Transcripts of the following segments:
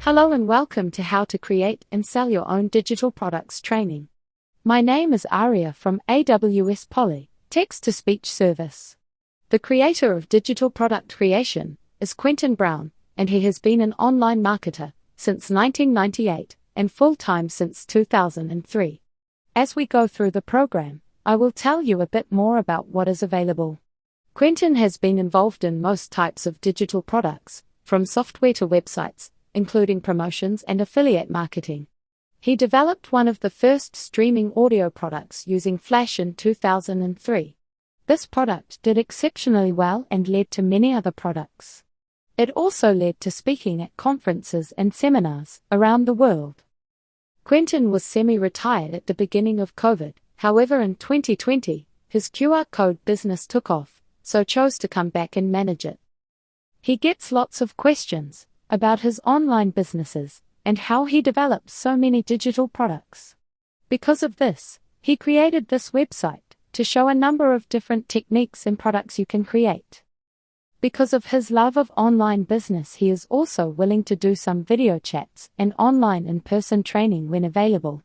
Hello and welcome to How to Create and Sell Your Own Digital Products training. My name is Aria from AWS Poly, text-to-speech service. The creator of digital product creation is Quentin Brown, and he has been an online marketer since 1998 and full-time since 2003. As we go through the program, I will tell you a bit more about what is available. Quentin has been involved in most types of digital products, from software to websites, including promotions and affiliate marketing. He developed one of the first streaming audio products using Flash in 2003. This product did exceptionally well and led to many other products. It also led to speaking at conferences and seminars around the world. Quentin was semi-retired at the beginning of COVID, however in 2020, his QR code business took off, so chose to come back and manage it. He gets lots of questions about his online businesses and how he develops so many digital products. Because of this, he created this website to show a number of different techniques and products you can create. Because of his love of online business, he is also willing to do some video chats and online in-person training when available.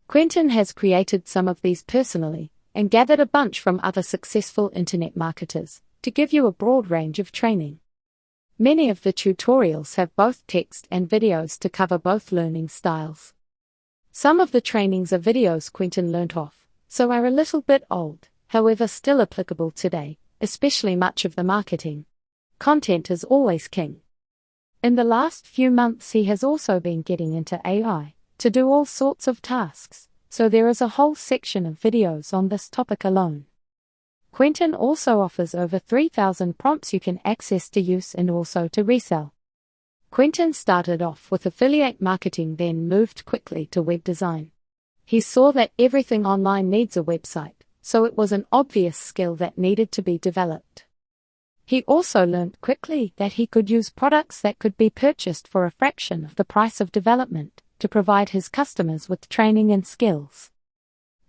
Quentin has created some of these personally and gathered a bunch from other successful internet marketers to give you a broad range of training. Many of the tutorials have both text and videos to cover both learning styles. Some of the trainings are videos Quentin learnt off, so are a little bit old, however still applicable today, especially much of the marketing. Content is always king. In the last few months he has also been getting into AI to do all sorts of tasks, so there is a whole section of videos on this topic alone. Quentin also offers over 3,000 prompts you can access to use and also to resell. Quentin started off with affiliate marketing, then moved quickly to web design. He saw that everything online needs a website, so it was an obvious skill that needed to be developed. He also learned quickly that he could use products that could be purchased for a fraction of the price of development to provide his customers with training and skills.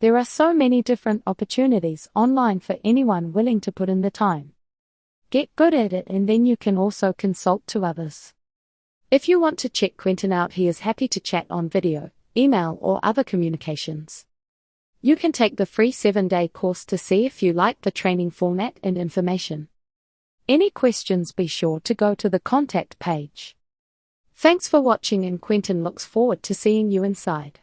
There are so many different opportunities online for anyone willing to put in the time. Get good at it and then you can also consult to others. If you want to check Quentin out, he is happy to chat on video, email or other communications. You can take the free 7-day course to see if you like the training format and information. Any questions, be sure to go to the contact page. Thanks for watching, and Quentin looks forward to seeing you inside.